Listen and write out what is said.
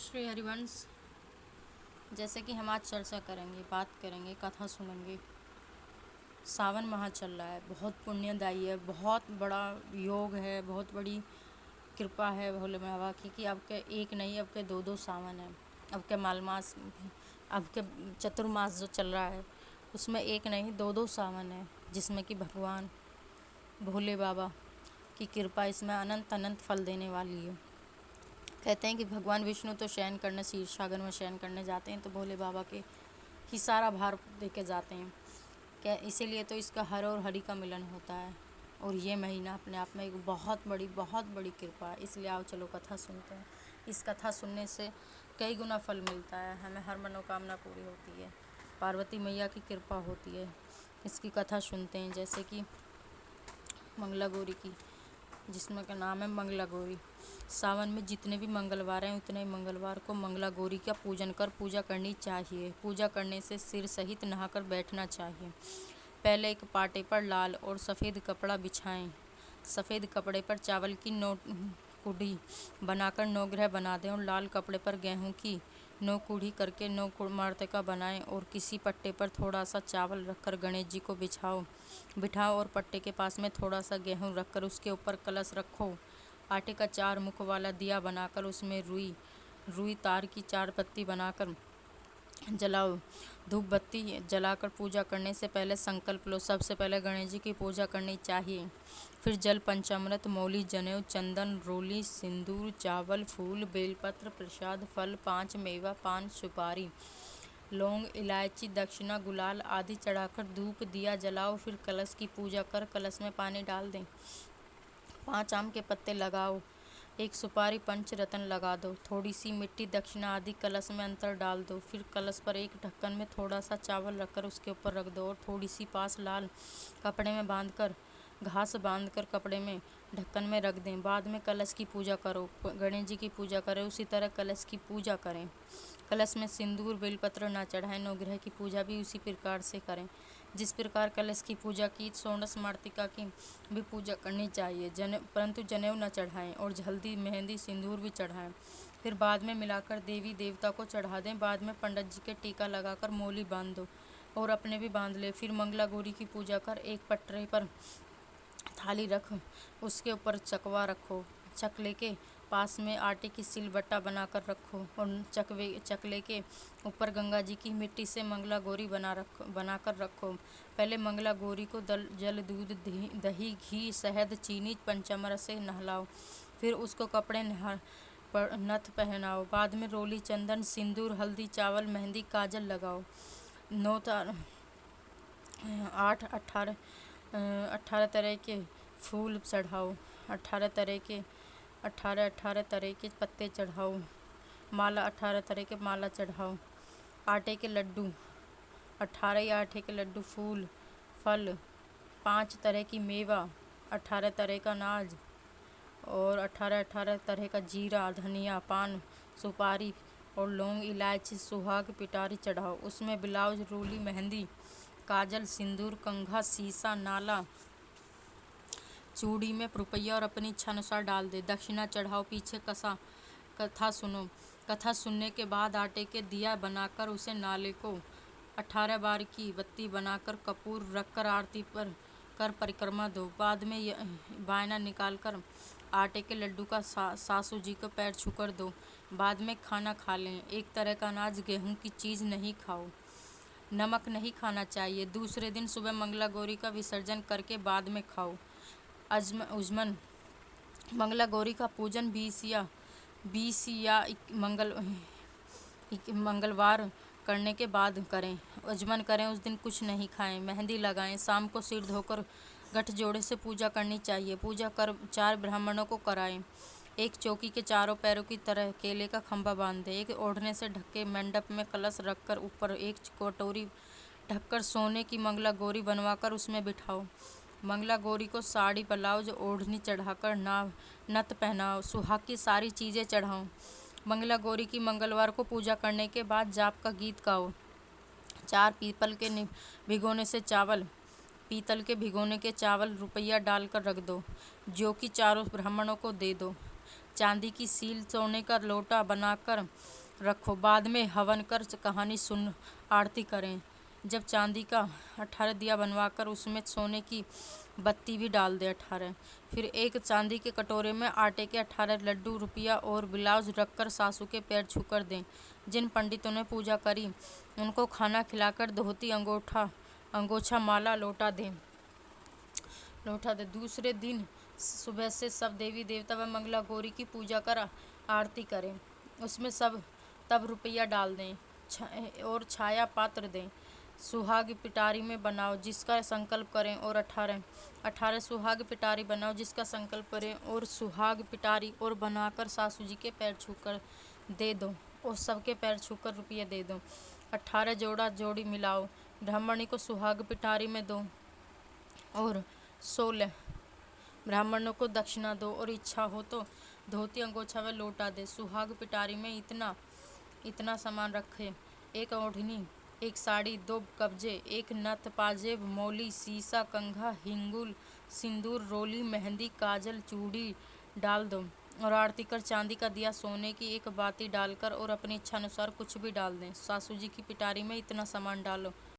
श्री हरिवंश। जैसे कि हम आज चर्चा करेंगे, बात करेंगे, कथा सुनेंगे। सावन माह चल रहा है, बहुत पुण्यदायी है, बहुत बड़ा योग है, बहुत बड़ी कृपा है भोले बाबा की कि अब के एक नहीं, अब के दो दो सावन है। अब के मालमास, अब के चतुर्मास जो चल रहा है उसमें एक नहीं दो दो सावन है, जिसमें कि भगवान भोले बाबा की कृपा इसमें अनंत अनंत फल देने वाली है। कहते हैं कि भगवान विष्णु तो शयन करने क्षीर सागर में शयन करने जाते हैं, तो भोले बाबा के ही सारा भार दे के जाते हैं। क्या इसीलिए तो इसका हर और हरि का मिलन होता है। और ये महीना अपने आप में एक बहुत बड़ी कृपा है। इसलिए आओ चलो कथा सुनते हैं। इस कथा सुनने से कई गुना फल मिलता है, हमें हर मनोकामना पूरी होती है, पार्वती मैया की कृपा होती है। इसकी कथा सुनते हैं, जैसे कि मंगला गौरी की, जिसमें का नाम है मंगला गौरी। सावन में जितने भी मंगलवार हैं उतने मंगलवार को मंगला गौरी का पूजा करनी चाहिए। पूजा करने से सिर सहित नहाकर बैठना चाहिए। पहले एक पाटे पर लाल और सफ़ेद कपड़ा बिछाएं। सफ़ेद कपड़े पर चावल की कुड़ी बनाकर 9 ग्रह बना दें और लाल कपड़े पर गेहूं की 9 कूढ़ी करके 9 मर्तका बनाएं और किसी पट्टे पर थोड़ा सा चावल रखकर गणेश जी को बिठाओ और पट्टे के पास में थोड़ा सा गेहूं रखकर उसके ऊपर कलश रखो। आटे का 4 मुख वाला दिया बनाकर उसमें रुई तार की 4 पत्ती बनाकर जलाओ। धूप बत्ती जलाकर पूजा करने से पहले संकल्प लो, सबसे पहले गणेश जी की पूजा करनी चाहिए। फिर जल, पंचामृत, मौली, जनेऊ, चंदन, रोली, सिंदूर, चावल, फूल, बेलपत्र, प्रसाद, फल, 5 मेवा, पान, सुपारी, लौंग, इलायची, दक्षिणा, गुलाल आदि चढ़ाकर धूप दिया जलाओ। फिर कलश की पूजा कर कलश में पानी डाल दें। 5 आम के पत्ते लगाओ। 1 सुपारी, पंच रत्न लगा दो। थोड़ी सी मिट्टी, दक्षिणा आदि कलश में अंतर डाल दो। फिर कलश पर एक ढक्कन में थोड़ा सा चावल रखकर उसके ऊपर रख दो और थोड़ी सी पास लाल कपड़े में घास बांधकर कपड़े में ढक्कन में रख दें। बाद में कलश की पूजा करो, गणेश जी की पूजा करें। उसी तरह कलश की पूजा करें। कलश में सिंदूर बेलपत्र न चढ़ाएं। 9 ग्रह की पूजा भी उसी प्रकार से करें जिस प्रकार कलश की पूजा की। षोडश मातृका की भी पूजा करनी चाहिए, परंतु जनेऊ न चढ़ाएं और हल्दी, मेहंदी, सिंदूर भी चढ़ाएं। फिर बाद में मिलाकर देवी देवता को चढ़ा दें। बाद में पंडित जी के टीका लगाकर मौली बांध दो और अपने भी बांध ले। फिर मंगला गौरी की पूजा कर एक पटरे पर थाली रख, उसके ऊपर चकवा रखो। चकले के पास में आटे की सिलबट्टा बनाकर रखो और चकले के ऊपर गंगा जी की मिट्टी से मंगला गौरी बनाकर रखो। पहले मंगला गौरी को जल, दूध, दही, घी, शहद, चीनी, पंचामृत से नहलाओ। फिर उसको कपड़े नथ पहनाओ। बाद में रोली, चंदन, सिंदूर, हल्दी, चावल, मेहंदी, काजल लगाओ। 18 तरह के फूल चढ़ाओ। 18 तरह के पत्ते चढ़ाओ। माला 18 तरह के माला चढ़ाओ। आटे के लड्डू 18 आटे के लड्डू, फूल, फल, 5 तरह की मेवा, 18 तरह का अनाज और 18 तरह का जीरा, धनिया, पान, सुपारी और लौंग, इलायची, सुहाग, पिटारी चढ़ाओ। उसमें ब्लाउज, रोली, मेहंदी, काजल, सिंदूर, कंघा, शीशा, नाला, चूड़ी में रुपया और अपनी इच्छा अनुसार डाल दे। दक्षिणा चढ़ाओ। पीछे कथा सुनो। कथा सुनने के बाद आटे के दिया बनाकर उसे नाले को 18 बार की बत्ती बनाकर कपूर रखकर आरती पर कर परिक्रमा दो। बाद में बायना निकालकर आटे के लड्डू का सासू जी को पैर छूकर दो। बाद में खाना खा लें। एक तरह का अनाज, गेहूं की चीज़ नहीं खाओ। नमक नहीं खाना चाहिए। दूसरे दिन सुबह मंगला गौरी का विसर्जन करके बाद में खाओ। उज्मन मंगला गौरी का पूजन 20 या मंगलवार करने के बाद करें। उज्मन करें, उस दिन कुछ नहीं खाएं। मेहंदी लगाएं। शाम को सिर धोकर गठजोड़े से पूजा करनी चाहिए। पूजा कर 4 ब्राह्मणों को कराएं। एक चौकी के चारों पैरों की तरह केले का खंभा बांध दें। एक ओढ़ने से ढके मंडप में कलश रखकर ऊपर एक कटोरी ढककर सोने की मंगला गौरी बनवाकर उसमें बिठाओ। मंगला गौरी को साड़ी, ब्लाउज, ओढ़नी चढ़ाकर नथ पहनाओ। सुहाग की सारी चीज़ें चढ़ाओ। मंगला गौरी की मंगलवार को पूजा करने के बाद जाप का गीत गाओ। 4 पीतल के भिगोने के चावल रुपया डालकर रख दो, जो कि चारों ब्राह्मणों को दे दो। चांदी की सील, सोने का लोटा बनाकर रखो। बाद में हवन कर कहानी सुन, आरती करें। जब चांदी का 18 दिया बनवाकर उसमें सोने की बत्ती भी डाल दे 18। फिर एक चांदी के कटोरे में आटे के 18 लड्डू, रुपया और ब्लाउज रखकर सासू के पैर छूकर दें। जिन पंडितों ने पूजा करी उनको खाना खिलाकर धोती, अंगोछा, माला, लोटा दे। दूसरे दिन सुबह से सब देवी देवता व मंगला गौरी की पूजा कर आरती करें। उसमें सब तब रुपया डाल दें और छाया पात्र दें। सुहाग पिटारी में बनाओ जिसका संकल्प करें और 18 सुहाग पिटारी बनाओ जिसका संकल्प करें और सुहाग पिटारी और बनाकर सासू जी के पैर छूकर दे दो और सबके पैर छूकर रुपये दे दो। 18 जोड़ा जोड़ी मिलाओ, ब्राह्मणी को सुहाग पिटारी में दो और 16 ब्राह्मणों को दक्षिणा दो और इच्छा हो तो धोती, अंगोछा व लोटा दे। सुहाग पिटारी में इतना सामान रखे: एक ओढ़नी, एक साड़ी, 2 कब्जे, एक नथ, पाजेब, मौली, सीसा, कंघा, हिंगुल, सिंदूर, रोली, मेहंदी, काजल, चूड़ी डाल दो और आरती कर चांदी का दिया, सोने की एक बाती डालकर और अपनी इच्छा अनुसार कुछ भी डाल दें। सासू जी की पिटारी में इतना सामान डालो।